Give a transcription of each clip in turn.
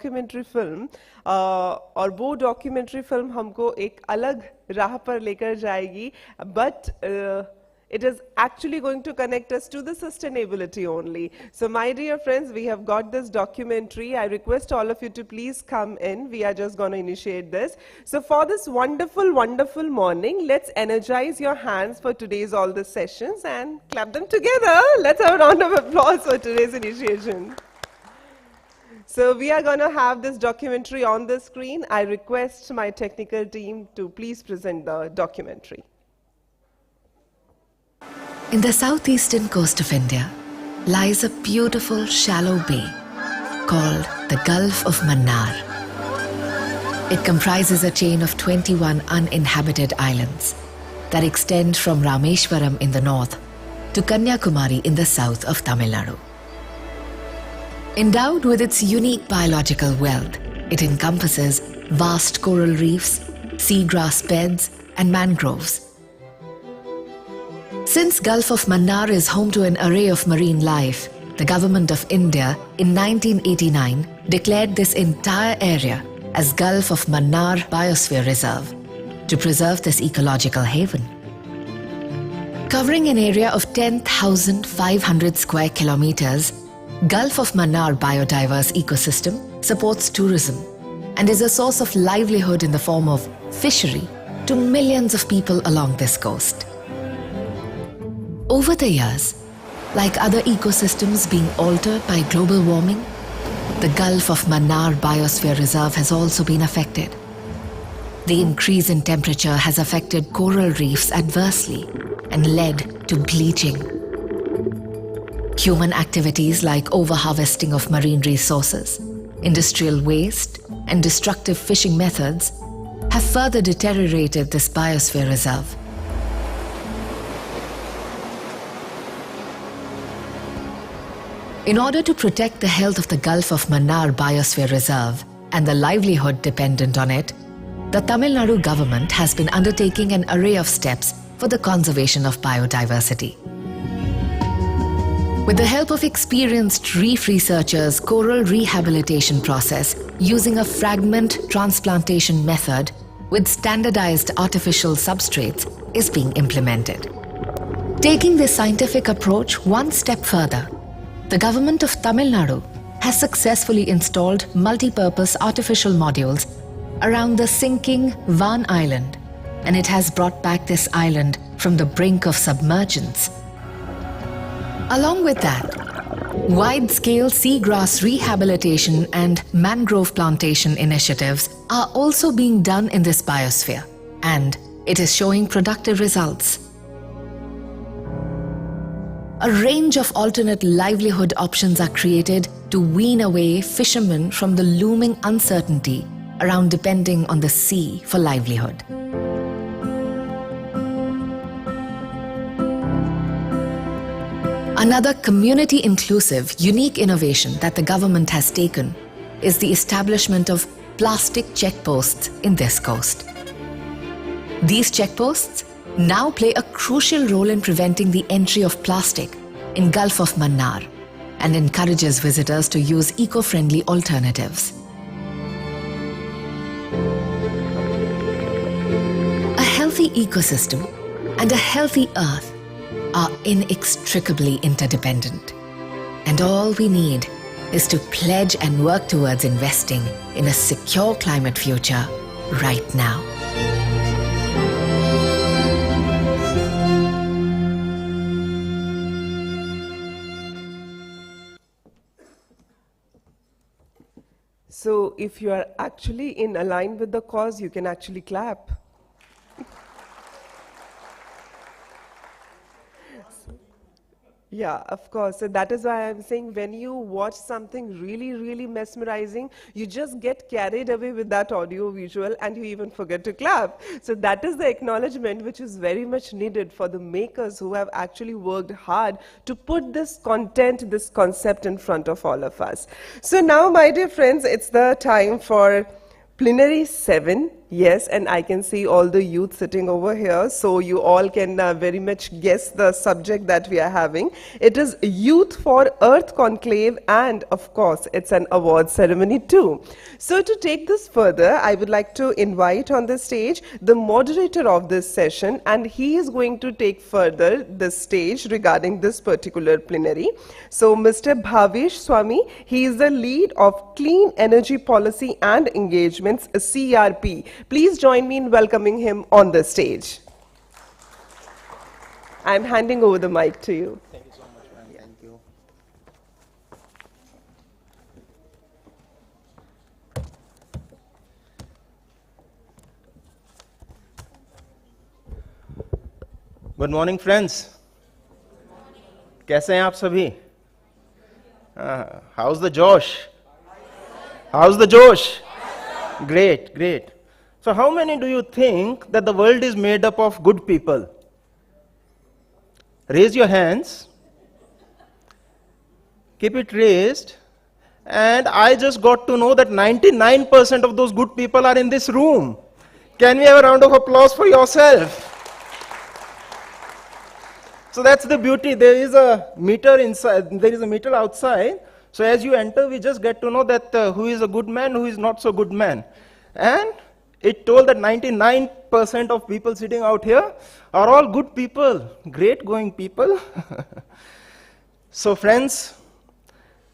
Documentary film और वो documentary film हमको एक अलग राह पर लेकर जाएगी, but it is actually going to connect us to the sustainability only. So my dear friends, we have got this documentary. I request all of you to please come in. We are just going to initiate this. So for this wonderful, wonderful morning, let's energize your hands for today's all the sessions and clap them together. Let's have a round of applause for today's initiation. So we are going to have this documentary on the screen. I request my technical team to please present the documentary. In the southeastern coast of India lies a beautiful shallow bay called the Gulf of Mannar. It comprises a chain of 21 uninhabited islands that extend from Rameshwaram in the north to Kanyakumari in the south of Tamil Nadu. Endowed with its unique biological wealth, it encompasses vast coral reefs, seagrass beds and mangroves. Since Gulf of Mannar is home to an array of marine life, the Government of India in 1989 declared this entire area as Gulf of Mannar Biosphere Reserve to preserve this ecological haven. Covering an area of 10,500 square kilometers, Gulf of Mannar biodiverse ecosystem supports tourism and is a source of livelihood in the form of fishery to millions of people along this coast. Over the years, like other ecosystems being altered by global warming, the Gulf of Mannar Biosphere Reserve has also been affected. The increase in temperature has affected coral reefs adversely and led to bleaching. Human activities like overharvesting of marine resources, industrial waste, and destructive fishing methods have further deteriorated this biosphere reserve. In order to protect the health of the Gulf of Mannar Biosphere Reserve and the livelihood dependent on it, the Tamil Nadu government has been undertaking an array of steps for the conservation of biodiversity. With the help of experienced reef researchers, coral rehabilitation process using a fragment transplantation method with standardized artificial substrates is being implemented. Taking this scientific approach one step further, the government of Tamil Nadu has successfully installed multi-purpose artificial modules around the sinking Van Island, and it has brought back this island from the brink of submergence. Along with that, wide-scale seagrass rehabilitation and mangrove plantation initiatives are also being done in this biosphere, and it is showing productive results. A range of alternate livelihood options are created to wean away fishermen from the looming uncertainty around depending on the sea for livelihood. Another community-inclusive, unique innovation that the government has taken is the establishment of plastic checkposts in this coast. These checkposts now play a crucial role in preventing the entry of plastic in Gulf of Mannar and encourages visitors to use eco-friendly alternatives. A healthy ecosystem and a healthy earth are inextricably interdependent, and all we need is to pledge and work towards investing in a secure climate future right now. So if you are actually in line with the cause, you can actually clap. Yeah, of course. So that is why I'm saying when you watch something really, really mesmerizing, you just get carried away with that audio visual and you even forget to clap. So that is the acknowledgement which is very much needed for the makers who have actually worked hard to put this content, this concept in front of all of us. So now, my dear friends, it's the time for Plenary 7. Yes, and I can see all the youth sitting over here, so you all can very much guess the subject that we are having. It is Youth for Earth Conclave, and of course, it's an award ceremony too. So to take this further, I would like to invite on the stage the moderator of this session, and he is going to take further the stage regarding this particular plenary. So Mr. Bhavesh Swami, he is the lead of Clean Energy Policy and Engagements, CRP. Please join me in welcoming him on the stage. I'm handing over the mic to you. Thank you so much, ma'am. Thank you. Good morning, friends. कैसे हैं आप सभी? How's the Josh? How's the Josh? Great, great. So how many do you think that the world is made up of good people? Raise your hands. Keep it raised. And I just got to know that 99% of those good people are in this room. Can we have a round of applause for yourself? So that's the beauty. There is a meter inside, there is a meter outside. So as you enter, we just get to know that who is a good man, who is not so good man. And it told that 99% of people sitting out here are all good people, great going people. So friends,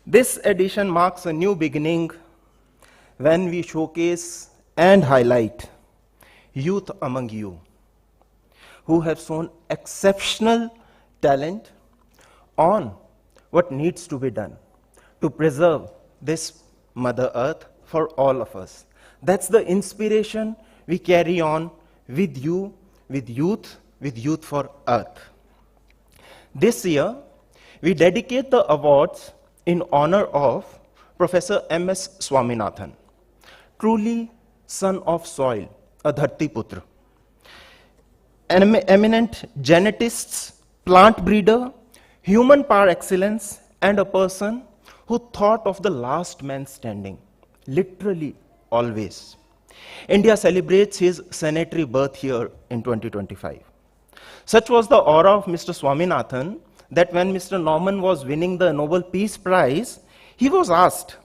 this edition marks a new beginning when we showcase and highlight youth among you who have shown exceptional talent on what needs to be done to preserve this Mother Earth for all of us. That's the inspiration we carry on with you, with Youth for Earth. This year, we dedicate the awards in honor of Professor M.S. Swaminathan, truly son of soil, a Dharti Putra. An eminent genetist, plant breeder, human par excellence, and a person who thought of the last man standing, literally always. India celebrates his sanitary birth here in 2025. Such was the aura of Mr. Swaminathan that when Mr. Norman was winning the Nobel Peace Prize, he was asked,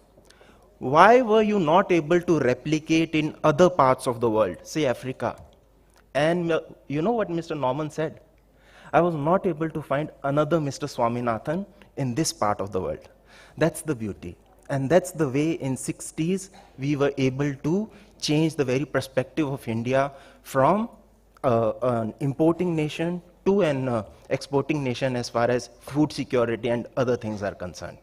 why were you not able to replicate in other parts of the world, say Africa? And you know what Mr. Norman said? I was not able to find another Mr. Swaminathan in this part of the world. That's the beauty. And that's the way in 60s we were able to change the very perspective of India from an importing nation to an exporting nation as far as food security and other things are concerned.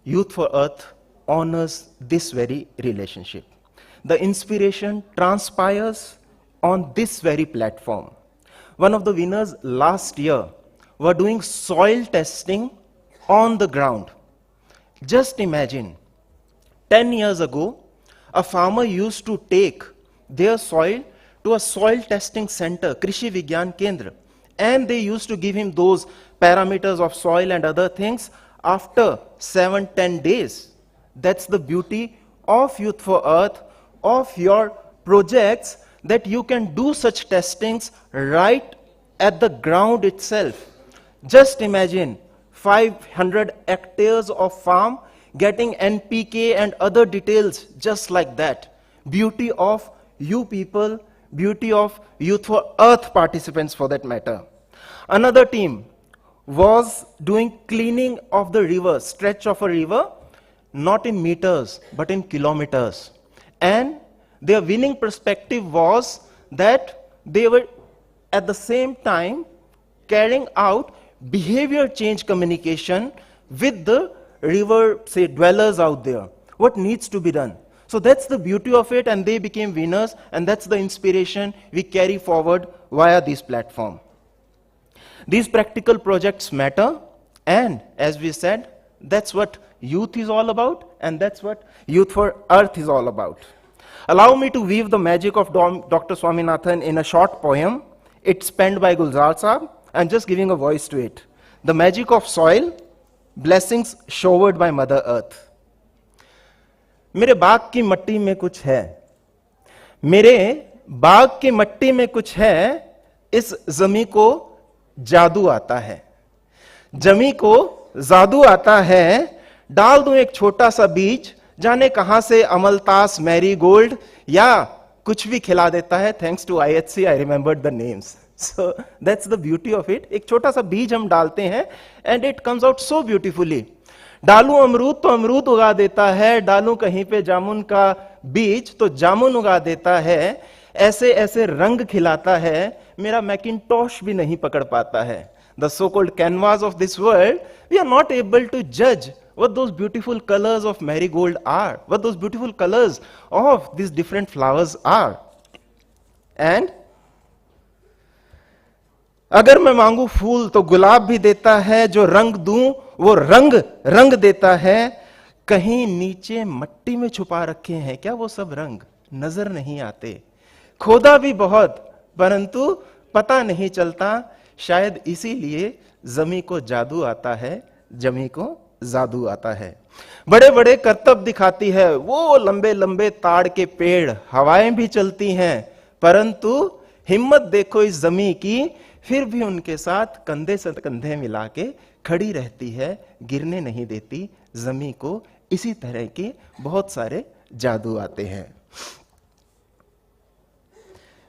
Youth for Earth honors this very relationship. The inspiration transpires on this very platform. One of the winners last year were doing soil testing on the ground. Just imagine, 10 years ago, a farmer used to take their soil to a soil testing center, Krishi Vigyan Kendra, and they used to give him those parameters of soil and other things after 7-10 days. That's the beauty of Youth for Earth, of your projects, that you can do such testings right at the ground itself. Just imagine 500 hectares of farm getting NPK and other details just like that. Beauty of you people, beauty of Youth for Earth participants for that matter. Another team was doing cleaning of the river, stretch of a river, not in meters, but in kilometers. And their winning perspective was that they were at the same time carrying out behavior change communication with the river, say, dwellers out there. What needs to be done? So that's the beauty of it, and they became winners, and that's the inspiration we carry forward via this platform. These practical projects matter, and as we said, that's what youth is all about, and that's what Youth for Earth is all about. Allow me to weave the magic of Dr. Swaminathan in a short poem. It's penned by Gulzar Saab. I'm just giving a voice to it. The magic of soil, blessings showered by Mother Earth. मेरे बाग की मट्टी में कुछ है, मेरे बाग की मिट्टी में कुछ है, इस जमी को जादू आता है, जमी को जादू आता है। डाल दूं एक छोटा सा बीज, जाने कहां से अमलतास, मैरीगोल्ड या कुछ भी खिला देता है। Thanks to ICSE I remembered the names. So that's the beauty of it. एक छोटा सा बीज हम डालते हैं and it comes out so beautifully. डालूं अमरूद तो अमरूद उगा देता है, डालूं कहीं पे जामुन का बीज तो जामुन उगा देता है। ऐसे ऐसे रंग खिलाता है, मेरा मैकिंटॉश भी नहीं पकड़ पाता है। The so called canvas of this world, we are not able to जज what those beautiful colors of marigold are, what those beautiful colors of these different flowers are. And अगर मैं मांगू फूल तो गुलाब भी देता है, जो रंग दूं वो रंग देता है। कहीं नीचे मट्टी में छुपा रखे हैं क्या वो सब रंग, नजर नहीं आते। खोदा भी बहुत परंतु पता नहीं चलता। शायद इसीलिए जमी को जादू आता है, जमी को जादू आता है। बड़े बड़े करतब दिखाती है, वो लंबे लंबे ताड़ के पेड़, हवाएं भी चलती हैं, परंतु हिम्मत देखो इस जमी की, फिर भी उनके साथ कंधे से कंधे मिला के खड़ी रहती है, गिरने नहीं देती जमी को। इसी तरह के बहुत सारे जादू आते हैं।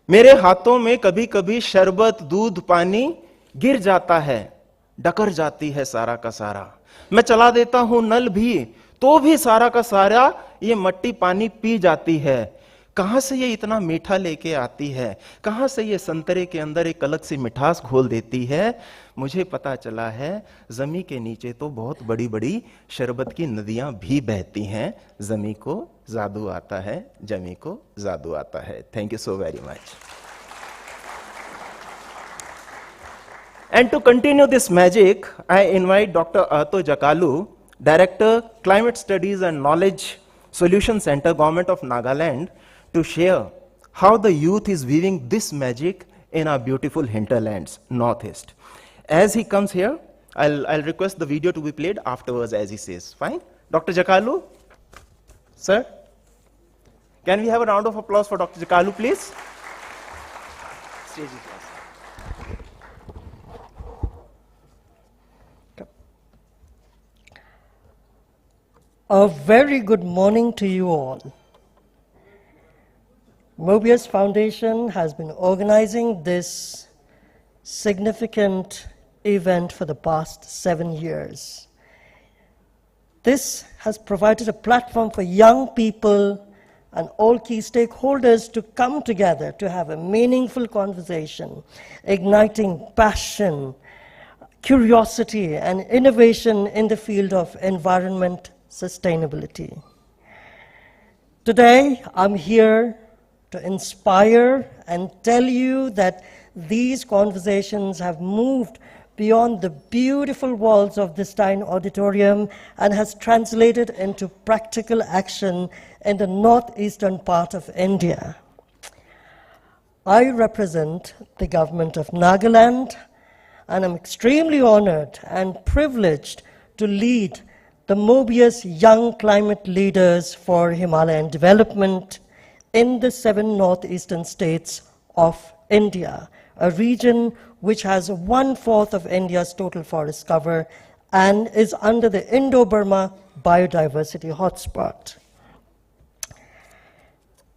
मेरे हाथों में कभी कभी शरबत, दूध, पानी गिर जाता है, डकर जाती है सारा का सारा। मैं चला देता हूं नल भी, तो भी सारा का सारा ये मट्टी पानी पी जाती है। कहां से ये इतना मीठा लेके आती है, कहां से ये संतरे के अंदर एक अलग सी मिठास घोल देती है। मुझे पता चला है जमी के नीचे तो बहुत बड़ी बड़ी शरबत की नदियां भी बहती हैं। जमी को जादू आता है, जमी को जादू आता है। Thank you so very much. And to continue this magic, I invite Dr. Ato Jakalu, Director, Climate Studies and Knowledge Solution Center, Government of Nagaland, to share how the youth is weaving this magic in our beautiful hinterlands, Northeast. As he comes here, I'll request the video to be played afterwards as he says. Fine? Dr. Jakalu, sir, can we have a round of applause for Dr. Jakalu, please? Stage is yours. A very good morning to you all. Mobius Foundation has been organizing this significant event for the past 7 years. This has provided a platform for young people and all key stakeholders to come together to have a meaningful conversation, igniting passion, curiosity, and innovation in the field of environment sustainability. Today, I'm here to inspire and tell you that these conversations have moved beyond the beautiful walls of the Stein Auditorium and has translated into practical action in the northeastern part of India. I represent the government of Nagaland, and I'm extremely honored and privileged to lead the Mobius Young Climate Leaders for Himalayan Development in the 7 northeastern states of India, a region which has 1/4 of India's total forest cover and is under the Indo-Burma biodiversity hotspot.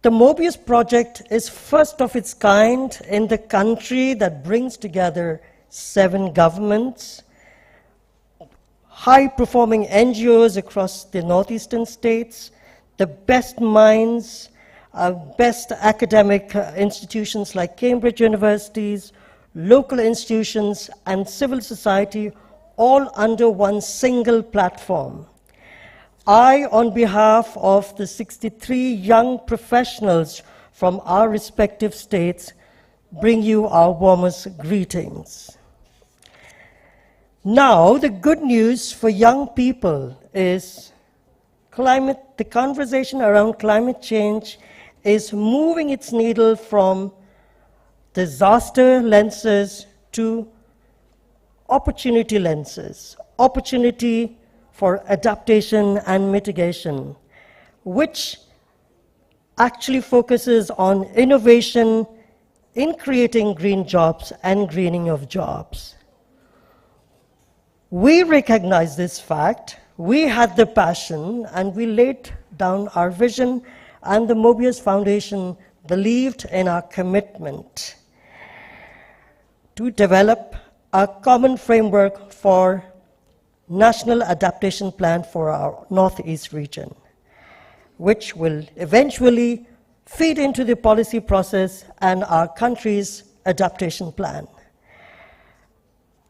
The Mobius project is first of its kind in the country that brings together 7 governments, high-performing NGOs across the northeastern states, the best minds, best academic institutions like Cambridge universities, local institutions, and civil society, all under one single platform. I, on behalf of the 63 young professionals from our respective states, bring you our warmest greetings. Now, the good news for young people is the conversation around climate change is moving its needle from disaster lenses to opportunity lenses, opportunity for adaptation and mitigation, which actually focuses on innovation in creating green jobs and greening of jobs. We recognize this fact, we had the passion, and we laid down our vision, and the Mobius Foundation believed in our commitment to develop a common framework for national adaptation plan for our Northeast region, which will eventually feed into the policy process and our country's adaptation plan.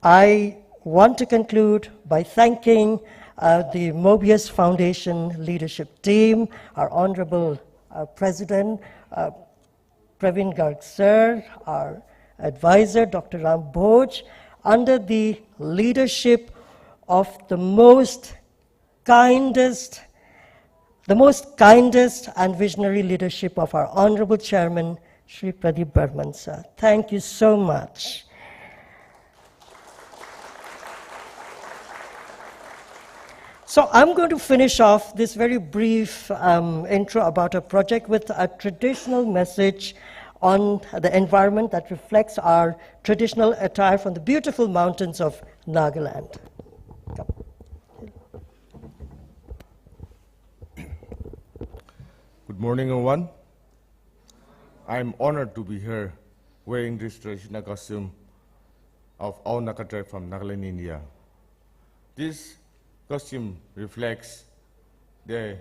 I want to conclude by thanking the Mobius Foundation leadership team, our Honorable President, Praveen Garg Sir, our advisor, Dr. Ram Bhoj, under the leadership of the most kindest and visionary leadership of our Honorable Chairman, Shri Pradeep Burman Sir. Thank you so much. So I'm going to finish off this very brief intro about our project with a traditional message on the environment that reflects our traditional attire from the beautiful mountains of Nagaland. Good morning, everyone. I'm honored to be here wearing this traditional costume of all Naga tribe from Nagaland, India. This costume reflects the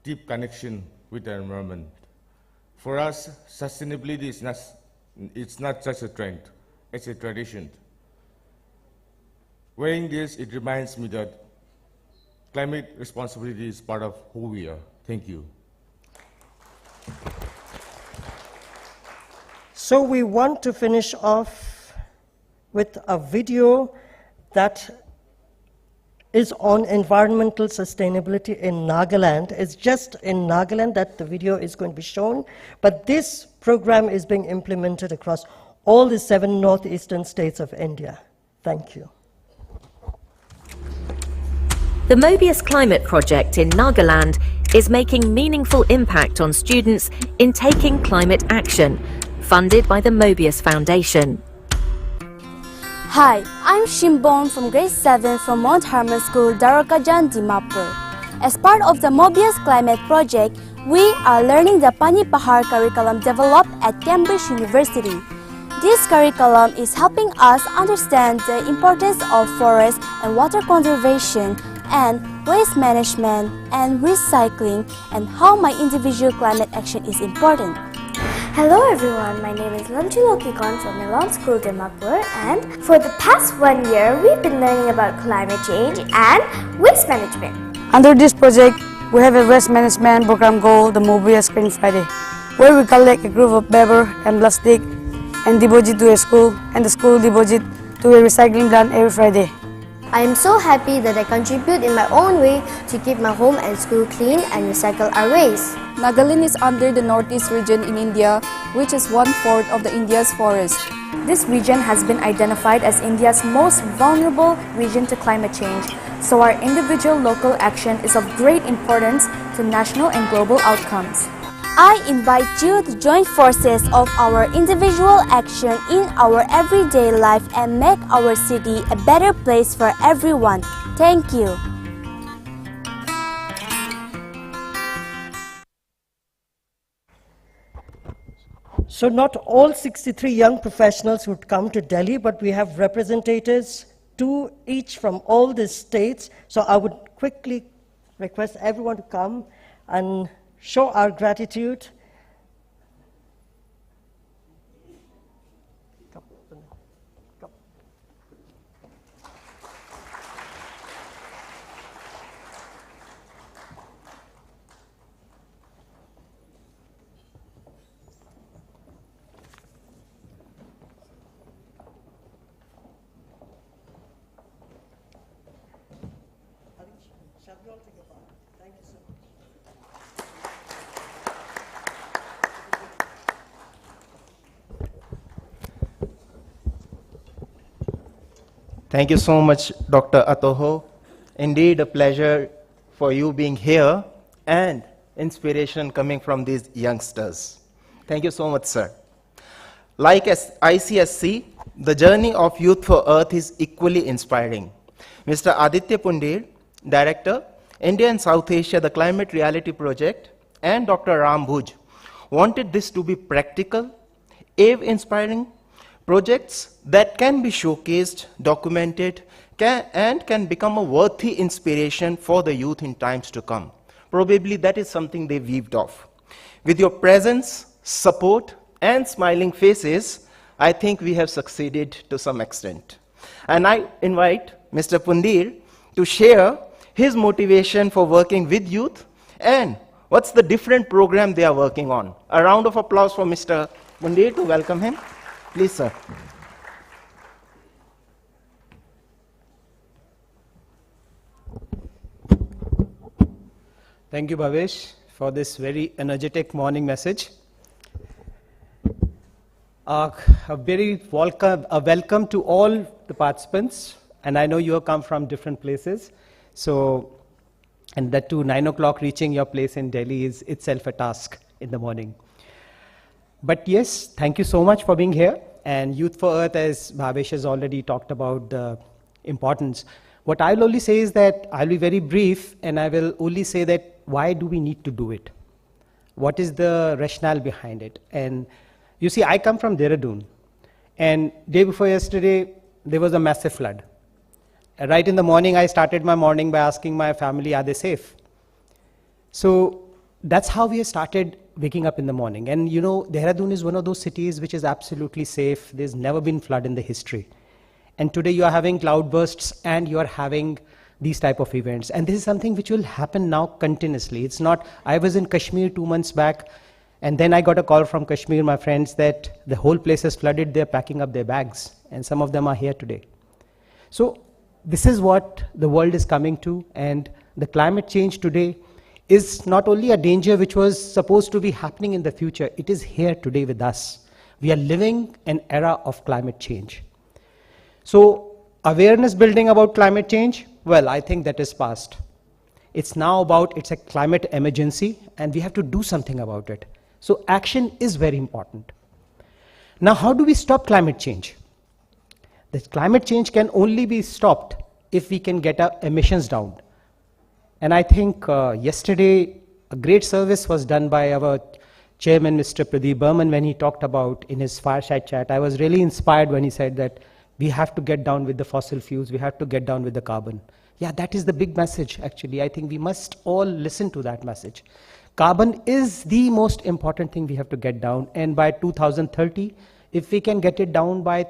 deep connection with the environment. For us, sustainability is not just a trend, it's a tradition. Wearing this, it reminds me that climate responsibility is part of who we are. Thank you. So we want to finish off with a video that is on environmental sustainability in Nagaland. It's just in Nagaland that the video is going to be shown, but this program is being implemented across all the 7 northeastern states of India. Thank you. The Mobius Climate Project in Nagaland is making meaningful impact on students in taking climate action, funded by the Mobius Foundation. Hi, I'm Shimbon from grade 7 from Mount Harmon School, Darakajan, Dimapur. As part of the Mobius Climate Project, we are learning the Pani Pahar curriculum developed at Cambridge University. This curriculum is helping us understand the importance of forest and water conservation and waste management and recycling and how my individual climate action is important. Hello everyone, my name is Lamchilo Kikon from Milan School, Dimapur, and for the past 1 year, we've been learning about climate change and waste management. Under this project, we have a waste management program called the Mobius Green Friday, where we collect a group of paper and plastic and deposit to a school, and the school deposit to a recycling plant every Friday. I am so happy that I contribute in my own way to keep my home and school clean and recycle our waste. Nagaland is under the Northeast region in India, which is 1/4 of the India's forest. This region has been identified as India's most vulnerable region to climate change, so our individual local action is of great importance to national and global outcomes. I invite you to join forces of our individual action in our everyday life and make our city a better place for everyone. Thank you. So not all 63 young professionals would come to Delhi, but we have representatives, 2 each from all the states. So I would quickly request everyone to come and show our gratitude. Thank you so much, Dr. Atoho. Indeed, a pleasure for you being here. And inspiration coming from these youngsters. Thank you so much, sir. Like ICSE, the journey of Youth for Earth is equally inspiring. Mr. Aditya Pundir, Director, India and South Asia, the Climate Reality Project, and Dr. Ram Bhuj wanted this to be practical, awe-inspiring projects that can be showcased, documented, and can become a worthy inspiration for the youth in times to come. Probably that is something they weaved off. With your presence, support, and smiling faces, I think we have succeeded to some extent. And I invite Mr. Pundir to share his motivation for working with youth and what's the different program they are working on. A round of applause for Mr. Pundir to welcome him. Please, sir. Thank you, Bhavesh, for this very energetic morning message. A very welcome to all the participants, and I know you have come from different places. So, and that too, 9 o'clock reaching your place in Delhi is itself a task in the morning. But yes, thank you so much for being here. And Youth for Earth, as Bhavesh has already talked about the importance. What I'll only say is that I'll be very brief, and I will only say that why do we need to do it? What is the rationale behind it? And you see, I come from Dehradun, and day before yesterday, there was a massive flood. Right in the morning, I started my morning by asking my family, are they safe? So that's how we started waking up in the morning. And you know, Dehradun is one of those cities which is absolutely safe. There's never been flood in the history. And today you are having cloudbursts and you are having these type of events. And this is something which will happen now continuously. It's not, I was in Kashmir 2 months back, and then I got a call from Kashmir, my friends, that the whole place is flooded, they're packing up their bags, and some of them are here today. So this is what the world is coming to, and the climate change today is not only a danger which was supposed to be happening in the future, it is here today with us. We are living an era of climate change. So awareness building about climate change, well, I think that is past. It's now about, it's a climate emergency, and we have to do something about it. So action is very important. Now, how do we stop climate change? The climate change can only be stopped if we can get our emissions down. And I think yesterday a great service was done by our chairman, Mr. Pradeep Burman, when he talked about in his fireside chat. I was really inspired when he said that we have to get down with the fossil fuels, we have to get down with the carbon. Yeah, that is the big message, actually. I think we must all listen to that message. Carbon is the most important thing we have to get down, and by 2030, if we can get it down by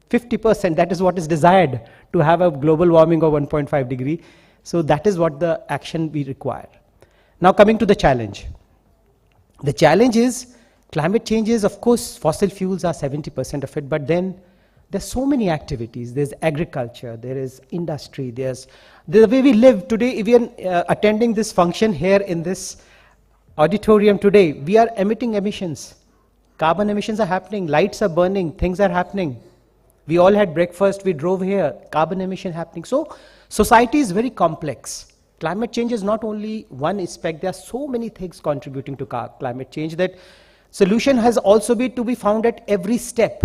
50%, that is what is desired, to have a global warming of 1.5 degree. So that is what the action we require. Now coming to the challenge. The challenge is, climate change is, of course, fossil fuels are 70% of it, but then there's so many activities. There's agriculture, there is industry, there's the way we live today. Even attending this function here in this auditorium today, we are emitting emissions. Carbon emissions are happening, lights are burning, things are happening. We all had breakfast, we drove here, carbon emission happening. So society is very complex. Climate change is not only one aspect, there are so many things contributing to climate change that solution has also been to be found at every step.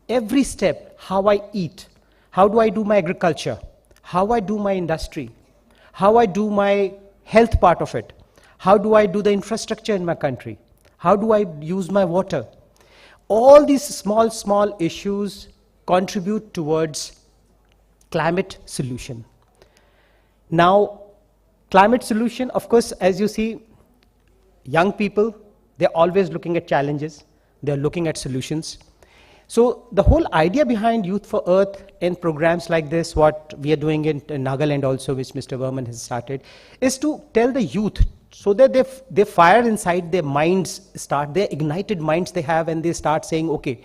Every step, how I eat, how do I do my agriculture, how I do my industry, how I do my health part of it, how do I do the infrastructure in my country, how do I use my water. All these small issues contribute towards climate solution. Now, climate solution, of course, as you see, young people, they're always looking at challenges, they're looking at solutions. So the whole idea behind Youth for Earth and programs like this, what we are doing in Nagaland also, which Mr. Verman has started, is to tell the youth so that they fire inside their minds, their ignited minds they have, and they start saying, okay,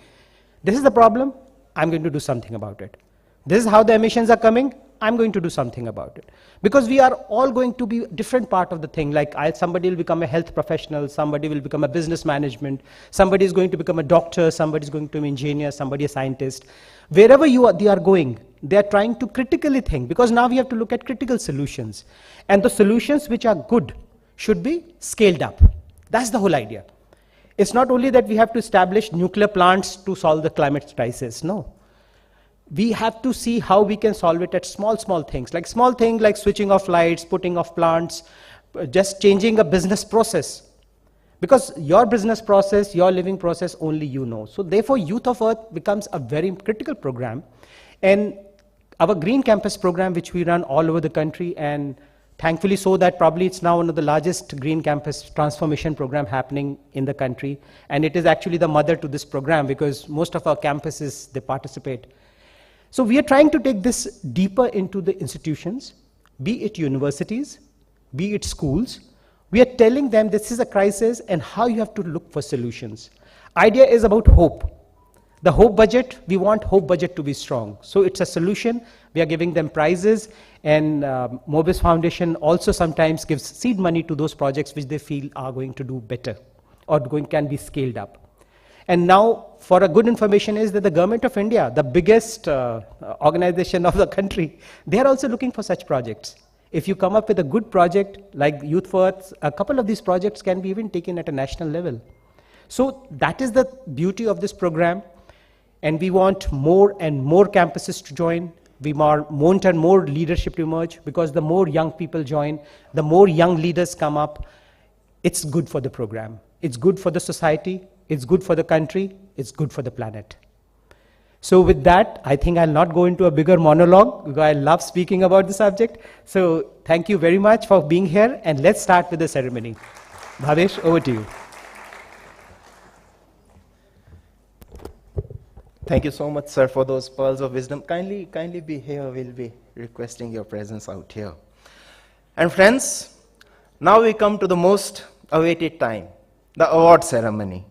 this is the problem, I'm going to do something about it. This is how the emissions are coming, I'm going to do something about it. Because we are all going to be different part of the thing, like somebody will become a health professional, somebody will become a business management, somebody is going to become a doctor, somebody is going to be an engineer, somebody a scientist. Wherever they are going, they are trying to critically think, because now we have to look at critical solutions. And the solutions which are good, should be scaled up. That's the whole idea. It's not only that we have to establish nuclear plants to solve the climate crisis, no. We have to see how we can solve it at small things, like small things like switching off lights, putting off plants, just changing a business process. Because your business process, your living process, only you know. So therefore, Youth of Earth becomes a very critical program. And our Green Campus program, which we run all over the country, and thankfully so that probably it's now one of the largest Green Campus transformation program happening in the country. And it is actually the mother to this program because most of our campuses, they participate. So we are trying to take this deeper into the institutions, be it universities, be it schools. We are telling them this is a crisis and how you have to look for solutions. Idea is about hope. The hope budget, we want hope budget to be strong. So it's a solution. We are giving them prizes, and Mobius Foundation also sometimes gives seed money to those projects which they feel are going to do better or can be scaled up. And now, for a good information is that the Government of India, the biggest organization of the country, they are also looking for such projects. If you come up with a good project like Youth for Earth, a couple of these projects can be even taken at a national level. So that is the beauty of this program. And we want more and more campuses to join. We want more leadership to emerge, because the more young people join, the more young leaders come up, it's good for the program. It's good for the society. It's good for the country. It's good for the planet. So with that, I think I'll not go into a bigger monologue because I love speaking about the subject. So thank you very much for being here, and let's start with the ceremony. Bhavesh, over to you. Thank you so much, sir, for those pearls of wisdom. Kindly be here. We'll be requesting your presence out here. And friends, now we come to the most awaited time, the award ceremony.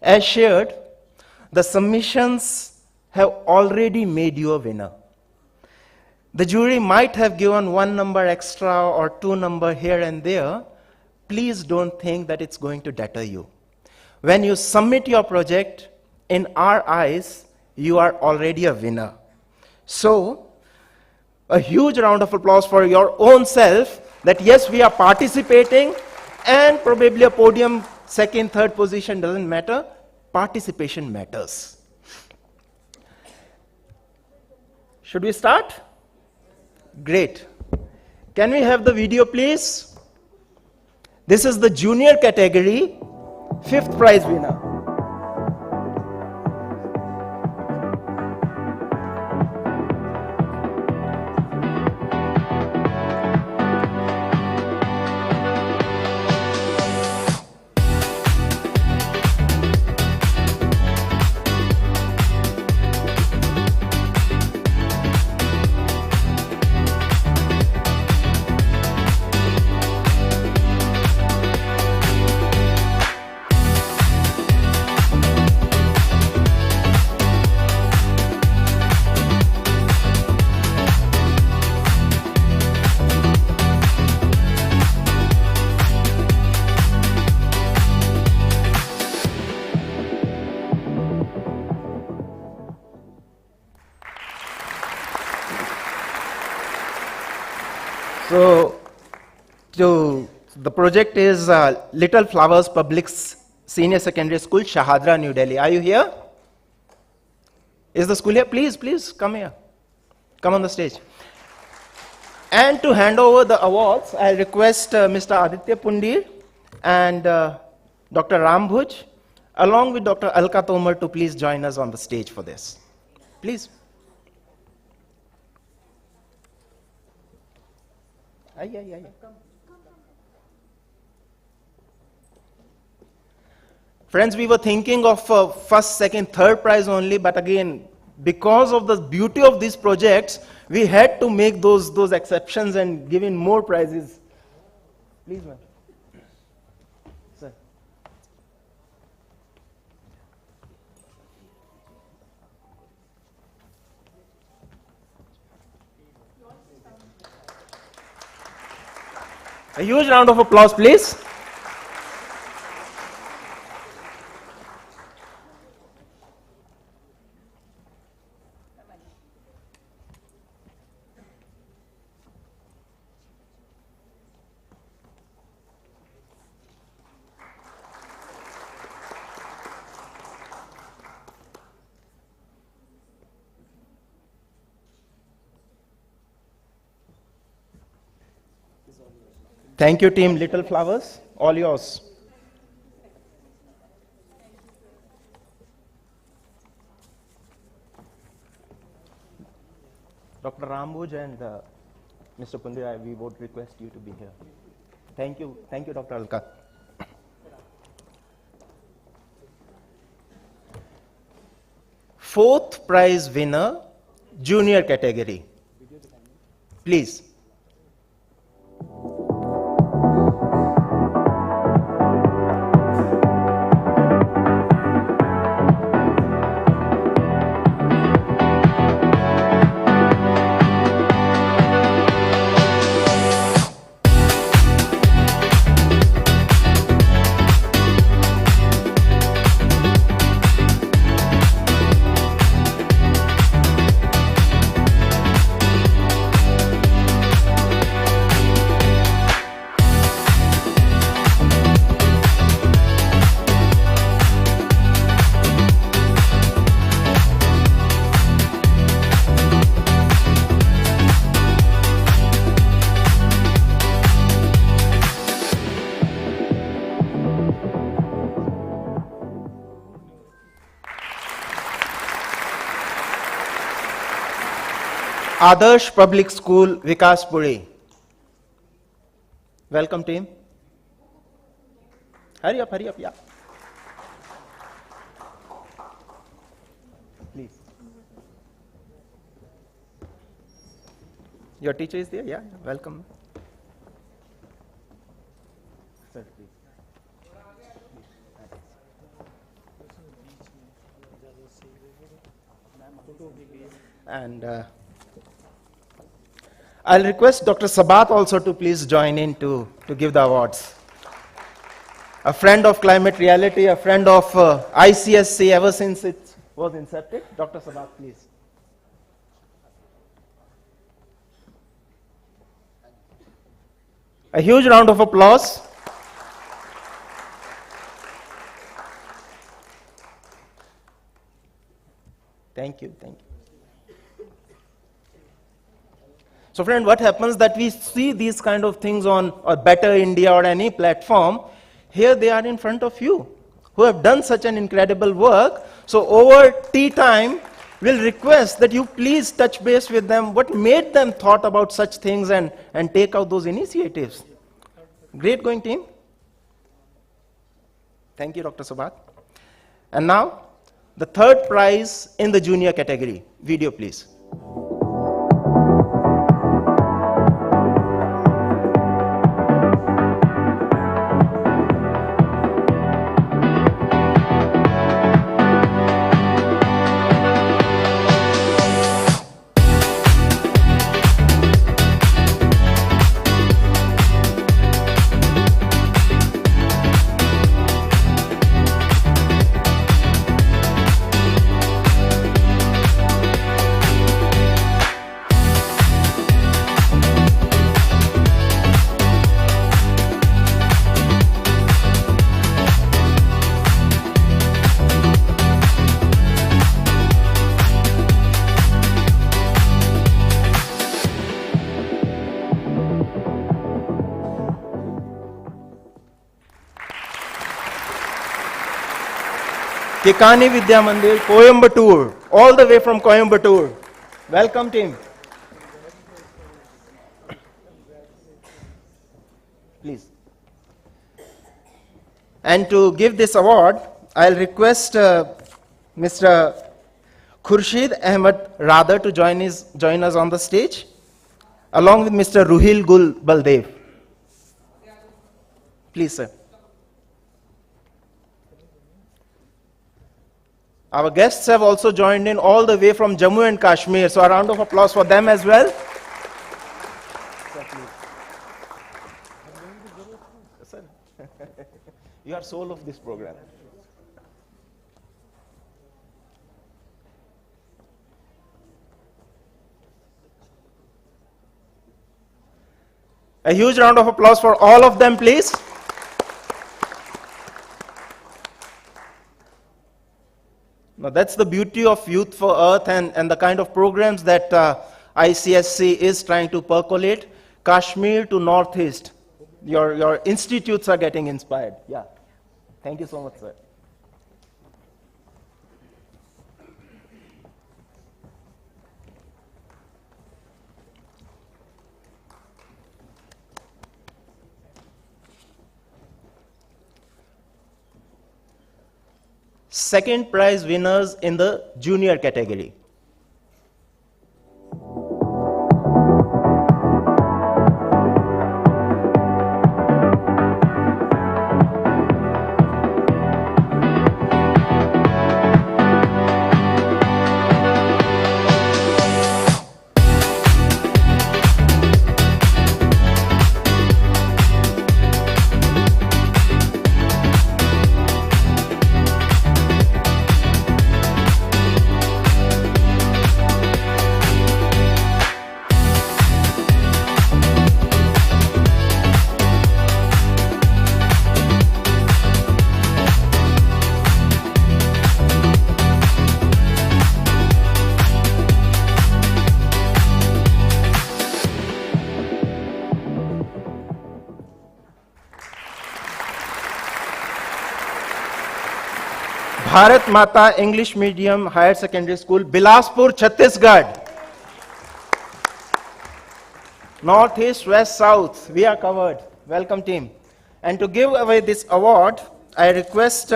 As shared, the submissions have already made you a winner. The jury might have given one number extra or two number here and there. Please don't think that it's going to deter you. When you submit your project, in our eyes, you are already a winner. So, a huge round of applause for your own self, that yes, we are participating, and probably a podium, second, third position doesn't matter. Participation matters. Should we start? Great. Can we have the video, please? This is the junior category, 5th prize winner. So, the project is Little Flowers Public Senior Secondary School, Shahadra, New Delhi. Are you here? Is the school here? Please come here. Come on the stage. And to hand over the awards, I request Mr. Aditya Pundir and Dr. Ram Bhuj, along with Dr. Alka Tomar, to please join us on the stage for this. Please. Friends, we were thinking of first, second, third prize only, but again, because of the beauty of these projects, we had to make those exceptions and give in more prizes. Please, ma'am. Sir. A huge round of applause, please. Thank you, team Little Flowers. All yours. Dr. Rambuj and Mr. Pundia, we would request you to be here. Thank you, Dr. Alka. Fourth prize winner, junior category. Please. Adarsh Public School, Vikaspuri. Welcome, team. Hurry up, yeah. Please. Your teacher is there? Yeah, welcome. Sir, please. And I'll request Dr. Sabat also to please join in to give the awards. A friend of climate reality, a friend of ICSE ever since it was incepted. Dr. Sabat, please. A huge round of applause. Thank you. So friend, what happens that we see these kind of things on or Better India or any platform, here they are in front of you, who have done such an incredible work. So over tea time, we'll request that you please touch base with them, what made them thought about such things and take out those initiatives. Great going, team. Thank you, Dr. Sabat. And now, the third prize in the junior category. Video, please. Kekani Vidya Mandir, Coimbatore, all the way from Coimbatore. Welcome, team. Please. And to give this award, I'll request Mr. Khurshid Ahmed Radha to join us on the stage, along with Mr. Ruhil Gul Baldev. Please, sir. Our guests have also joined in all the way from Jammu and Kashmir, so a round of applause for them as well. You are soul of this program. A huge round of applause for all of them, please. Now that's the beauty of Youth for Earth and the kind of programs that ICSE is trying to percolate. Kashmir to Northeast. your institutes are getting inspired. Yeah. Thank you so much, sir. Second prize winners in the junior category. Bharat Mata English Medium Higher Secondary School, Bilaspur, Chhattisgarh. North, East, West, South, we are covered. Welcome, team. And to give away this award, I request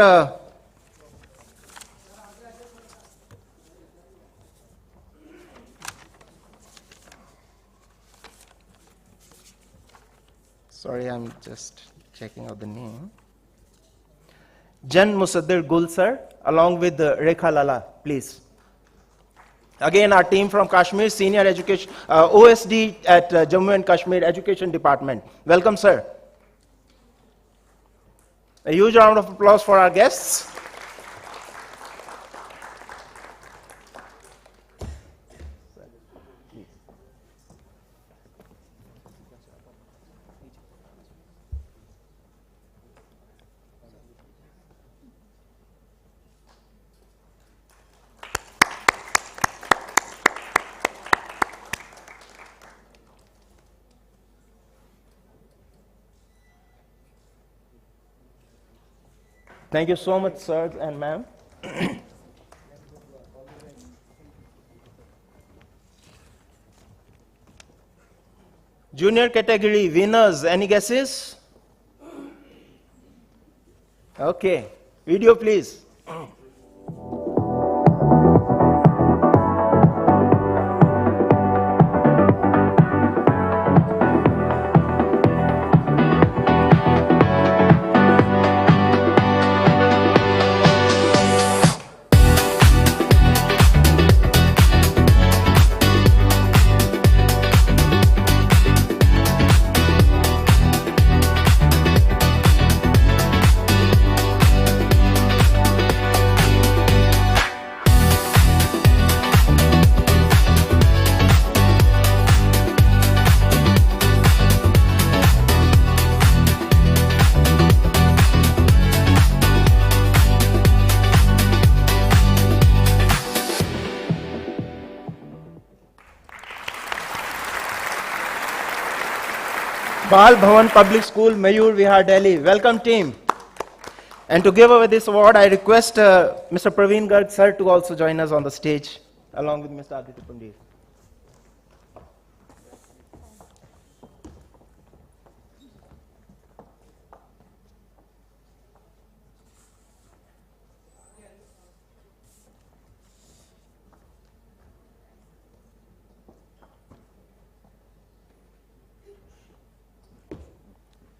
sorry, I'm just checking out the name. Jan Musaddir Gul sir, along with Rekha Lala, please. Again, our team from Kashmir, Senior Education, OSD at Jammu and Kashmir Education Department. Welcome, sir. A huge round of applause for our guests. Thank you so much, sir and ma'am. Junior category winners, any guesses? Okay, video please. Bal Bhavan Public School, Mayur Vihar, Delhi. Welcome, team. And to give away this award, I request Mr. Praveen Garg, sir, to also join us on the stage, along with Mr. Aditya Pandit.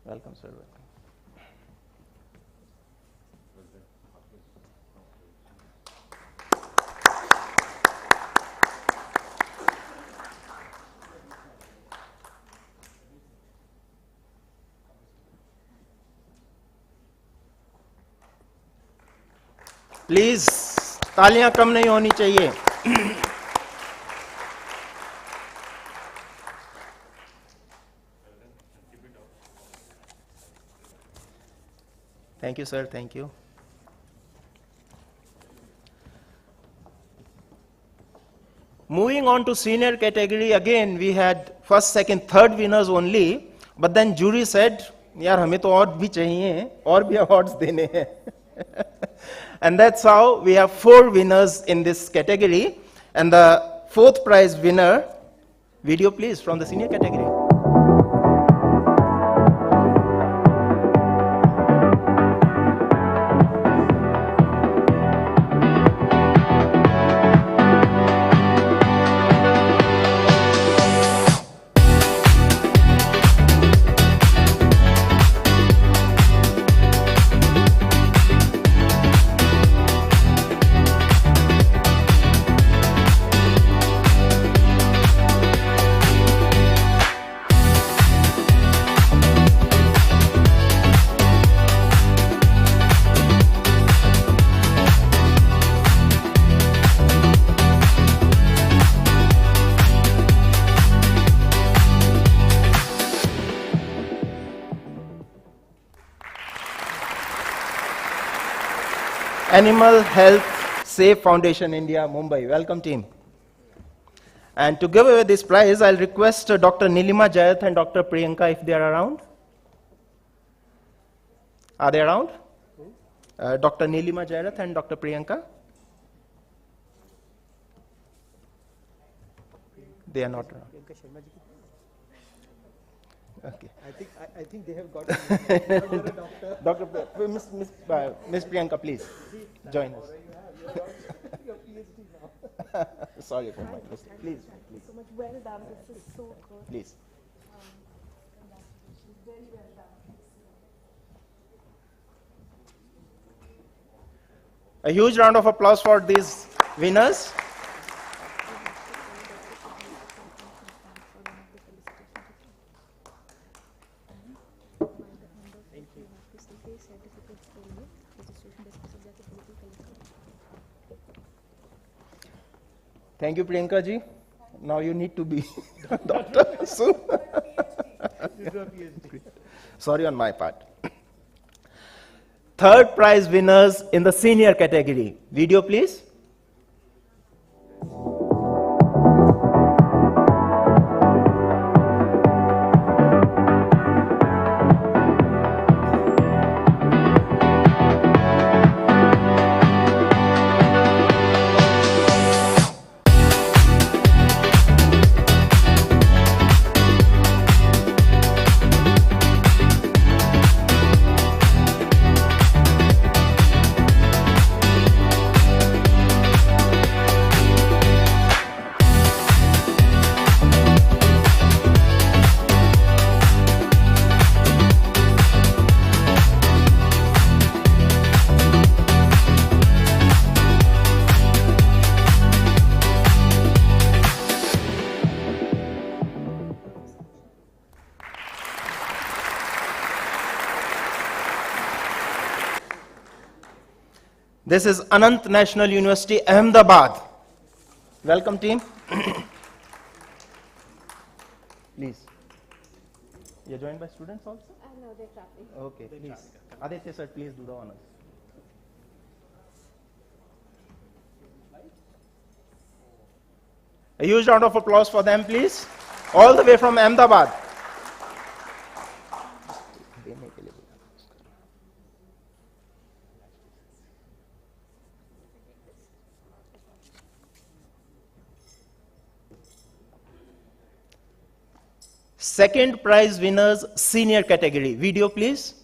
Welcome, sir. Please तालियां कम नहीं होनी चाहिए. Thank you, sir. Thank you. Moving on to senior category, again we had first, second, third winners only, but then jury said यार हमें तो और भी चाहिए, और भी awards देने हैं. And that's how we have 4 winners in this category. And the 4th prize winner, video please, from the senior category. Animal Health Safe Foundation India, Mumbai. Welcome, team. And to give away this prize, I'll request Dr. Nilima Jayath and Dr. Priyanka if they are around. Are they around? Dr. Nilima Jayath and Dr. Priyanka? They are not around. Okay. I think they have got Dr. Miss Priyanka, please join us. Sorry for my mistake. Please. So much well done. This is so good. Please. Very well done. A huge round of applause for these winners. Thank you, Priyanka ji. Now you need to be doctor soon. Sorry on my part. 3rd prize winners in the senior category. Video, please. This is Anant National University, Ahmedabad. Welcome, team. Please. You're joined by students also? No, they're traveling. Okay, please. Aditya sir, please do the honors. A huge round of applause for them, please. All the way from Ahmedabad. Second prize winners, senior category. Video, please.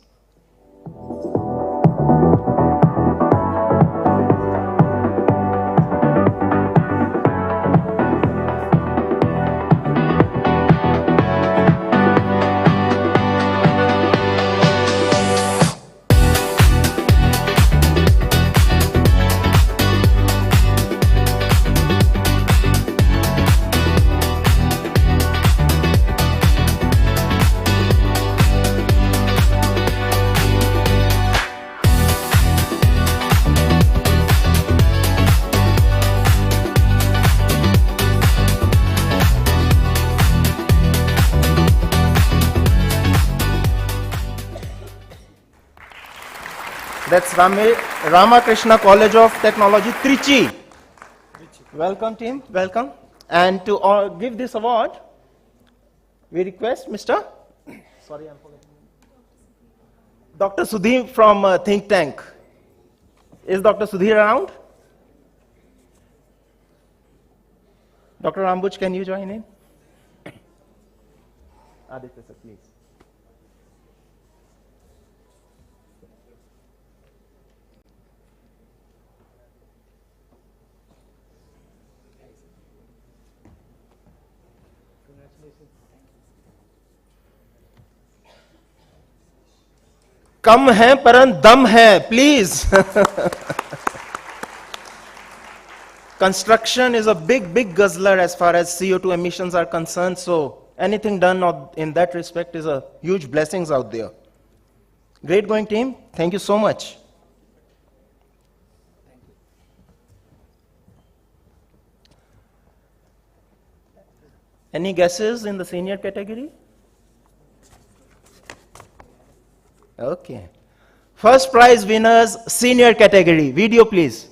That's Ramakrishna College of Technology, Trichy. Welcome, team. Welcome. And to give this award, we request Mr. Sorry, I'm forgetting. Dr. Sudhir from Think Tank. Is Dr. Sudhir around? Dr. Rambuj, can you join in? Aditya, sir, please. कम है परन दम है, please. Construction is a big guzzler as far as CO2 emissions are concerned, so anything done in that respect is a huge blessings out there. Great going, team. Thank you so much. Any guesses in the senior category? Okay. First prize winners, senior category. Video, please.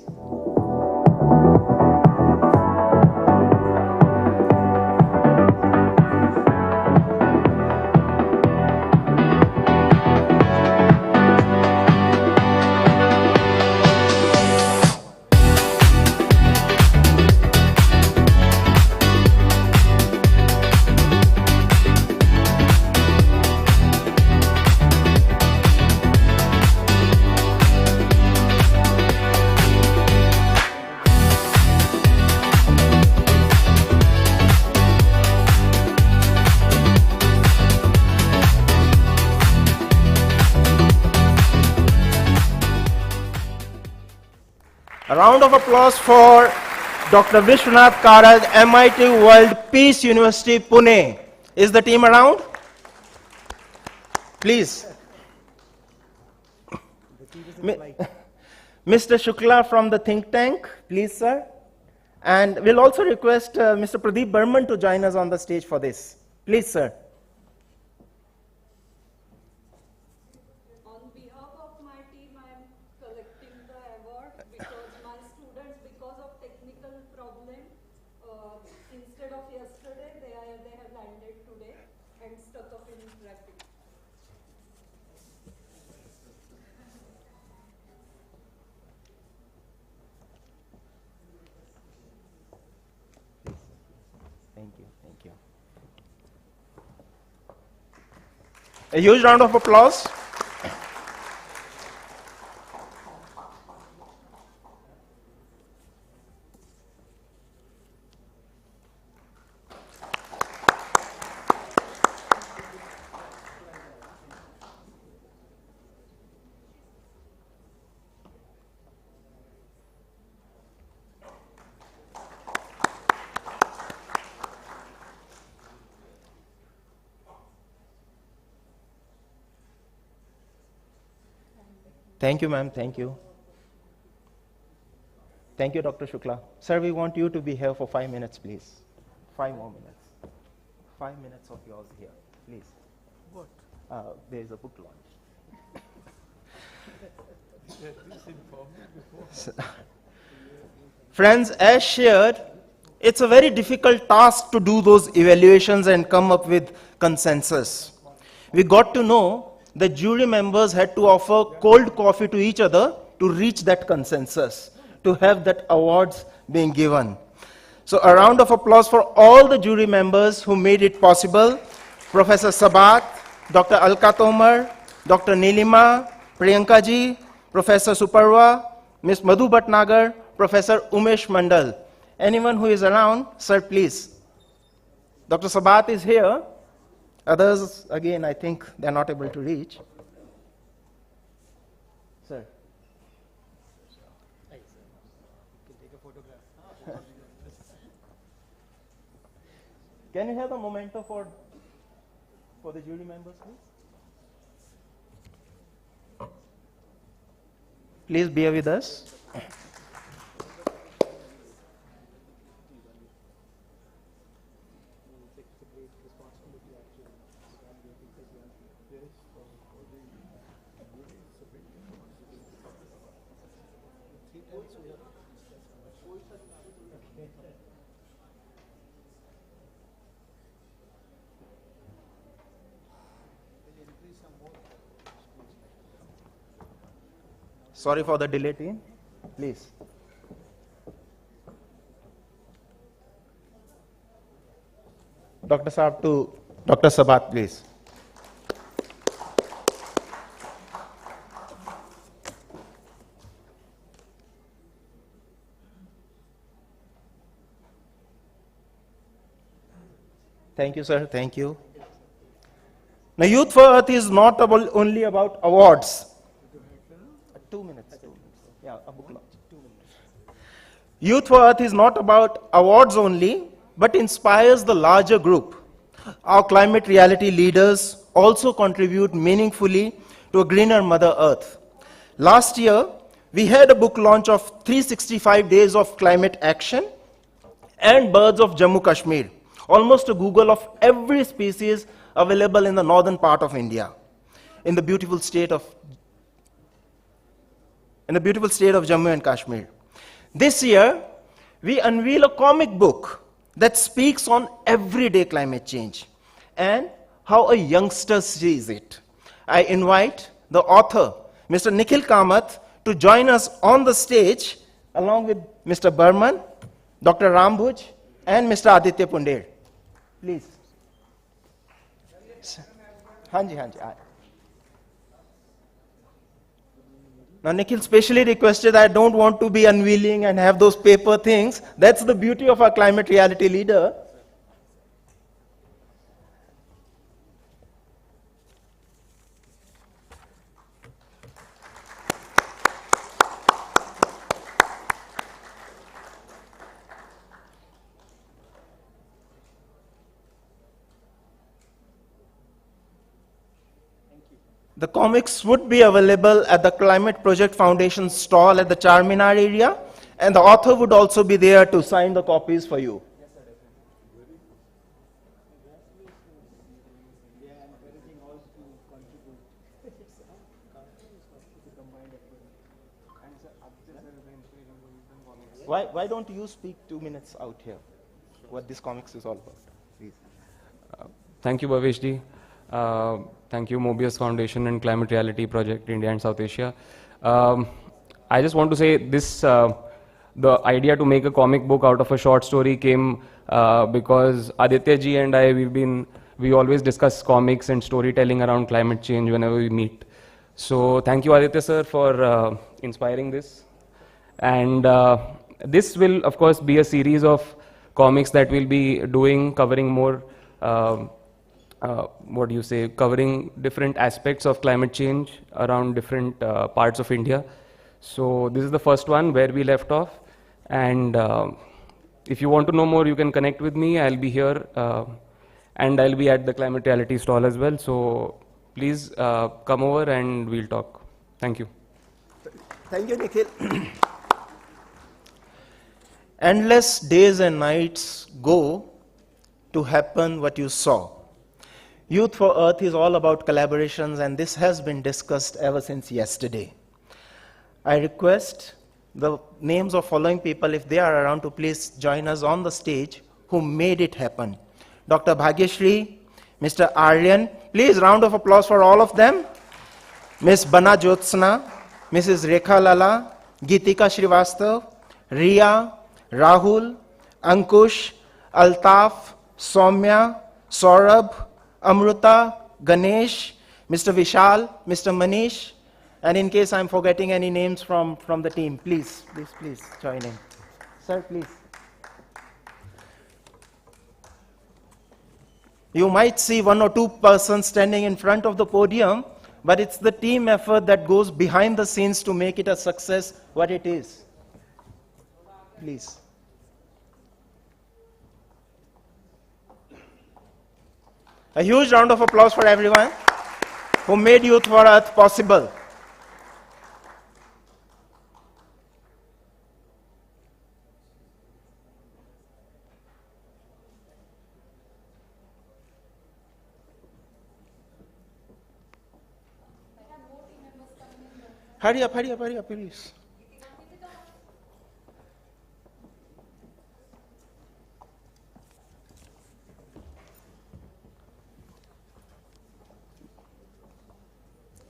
A round of applause for Dr. Vishwanath Karad, MIT World Peace University, Pune. Is the team around? Please. Mr. Shukla from the think tank, please, sir. And we'll also request Mr. Pradeep Burman to join us on the stage for this. Please, sir. On behalf of my team, I am collecting the award because my students, because of technical problem, instead of yesterday, they have landed today and stuck up in traffic. Thank you, thank you. A huge round of applause. Thank you, ma'am. Thank you. Thank you, Dr. Shukla. Sir, we want you to be here for 5 minutes, please. 5 more minutes. 5 minutes of yours here, please. What? There is a book launch. Friends, as shared, it's a very difficult task to do those evaluations and come up with consensus. We got to know the jury members had to offer cold coffee to each other to reach that consensus, to have that awards being given. So a round of applause for all the jury members who made it possible. Professor Sabat, Dr. Alka Tomar, Dr. Nilima, Priyanka ji, Professor Suparwa, Ms. Madhu Bhatnagar, Professor Umesh Mandal. Anyone who is around, sir, please. Dr. Sabat is here. Others, again, I think they're not able to reach. Sir. Can you have the memento for the jury members, please? Please bear with us. Sorry for the delay, team. Please. Dr. Saab to Dr. Sabat, please. Thank you, sir. Thank you. Now, Youth for Earth is not only about awards. 2 minutes. Yeah, a book launch. 2 minutes. Youth for Earth is not about awards only, but inspires the larger group. Our climate reality leaders also contribute meaningfully to a greener Mother Earth. Last year, we had a book launch of 365 Days of Climate Action and Birds of Jammu Kashmir, almost a Google of every species available in the northern part of India, in the beautiful state of Jammu and Kashmir. This year, we unveil a comic book that speaks on everyday climate change and how a youngster sees it. I invite the author, Mr. Nikhil Kamath, to join us on the stage along with Mr. Burman, Dr. Rambhuj, and Mr. Aditya Pundir. Please. Hanji. Now, Nikhil specially requested, I don't want to be unveiling and have those paper things. That's the beauty of our climate reality leader. The comics would be available at the Climate Project Foundation stall at the Charminar area, and the author would also be there to sign the copies for you. Why don't you speak 2 minutes out here, what this comics is all about, please. Thank you, Bhaveshji. Thank you, Mobius Foundation and Climate Reality Project, India and South Asia. I just want to say this, the idea to make a comic book out of a short story came because Aditya ji and I, we always discuss comics and storytelling around climate change whenever we meet. So thank you, Aditya sir, for inspiring this. And this will, of course, be a series of comics that we'll be doing, covering more covering different aspects of climate change around different parts of India. So this is the first one where we left off. And if you want to know more, you can connect with me. I'll be here and I'll be at the Climate Reality stall as well. So please come over and we'll talk. Thank you. Thank you, Nikhil. Endless days and nights go to happen what you saw. Youth for Earth is all about collaborations, and this has been discussed ever since yesterday. I request the names of following people, if they are around, to please join us on the stage who made it happen. Dr. Bhagyashri, Mr. Aryan, please round of applause for all of them. Ms. Bana Jyotsna, Mrs. Rekha Lala, Geetika Srivastav, Riya, Rahul, Ankush, Altaf, Soumya, Saurabh, Amruta, Ganesh, Mr. Vishal, Mr. Manish, and in case I'm forgetting any names from the team, please join in. Sir, please. You might see 1 or 2 persons standing in front of the podium, but it's the team effort that goes behind the scenes to make it a success what it is. Please. A huge round of applause for everyone who made Youth for Earth possible. Hurry up, please.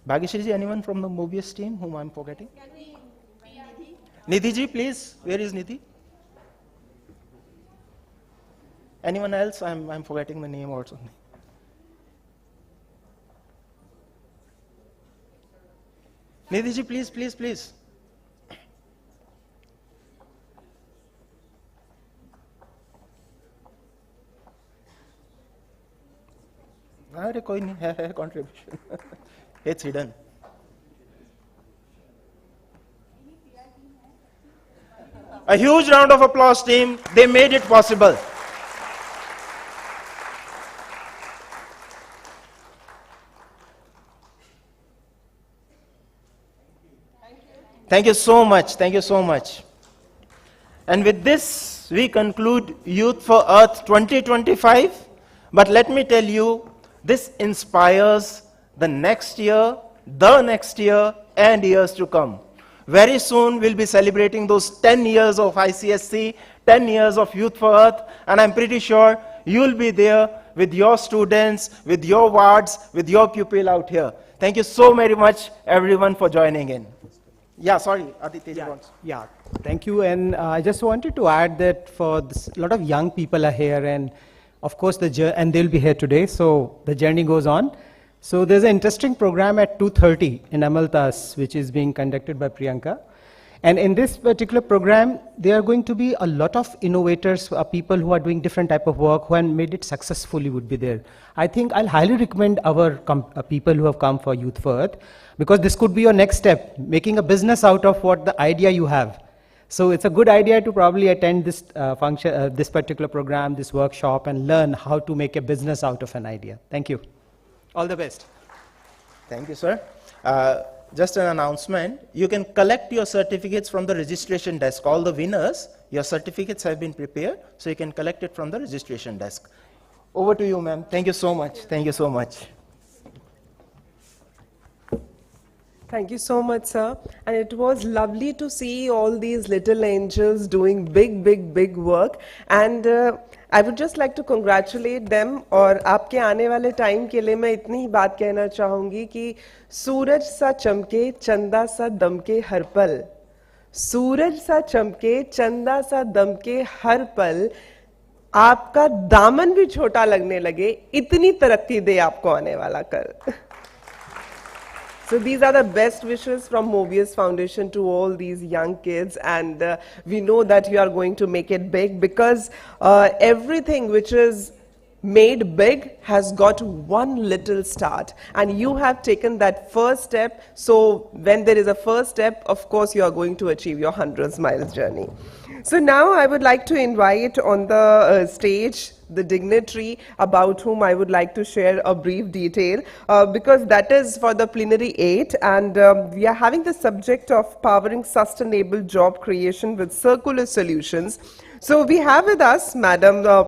Bhagyashri, anyone from the Mobius team whom I'm forgetting? Nidhi ji, please. Where is Nidhi? Anyone else? I'm forgetting the name or something. Nidhi ji, please, please, please. अरे कोई नहीं है contribution. It's hidden. A huge round of applause, team. They made it possible. Thank you so much. Thank you so much. And with this, we conclude Youth for Earth 2025. But let me tell you, this inspires the next year, and years to come. Very soon, we'll be celebrating those 10 years of ICSE, 10 years of Youth for Earth, and I'm pretty sure you'll be there with your students, with your wards, with your pupil out here. Thank you so very much, everyone, for joining in. Yeah, sorry, Aditya. Yeah, thank you. And I just wanted to add that for this, a lot of young people are here, and of course, and they'll be here today, so the journey goes on. So there's an interesting program at 2:30 in Amaltas, which is being conducted by Priyanka. And in this particular program, there are going to be a lot of innovators, people who are doing different type of work, who have made it successfully would be there. I think I'll highly recommend our people who have come for Youth for Earth, because this could be your next step, making a business out of what the idea you have. So it's a good idea to probably attend this this particular program, this workshop, and learn how to make a business out of an idea. Thank you. All the best. Thank you, sir. Just an announcement. You can collect your certificates from the registration desk. All the winners, your certificates have been prepared, so you can collect it from the registration desk. Over to you, ma'am. Thank you so much. Thank you so much. Thank you so much, sir. And it was lovely to see all these little angels doing big work. And I would just like to congratulate them. और आपके आने वाले time के लिए मैं इतनी ही बात कहना चाहूँगी कि सूरज सा चमके, चंदा सा दमके हर पल. सूरज सा चमके, चंदा सा दमके हर पल. आपका दामन भी छोटा लगने लगे, इतनी तरक्की दे आपको आने वाला कल. So these are the best wishes from Mobius Foundation to all these young kids, and we know that you are going to make it big, because everything which is made big has got one little start, and you have taken that first step. So when there is a first step, of course you are going to achieve your 100 miles journey. So now I would like to invite on the stage the dignitary about whom I would like to share a brief detail, because that is for the Plenary 8, and we are having the subject of powering sustainable job creation with circular solutions. So we have with us Madam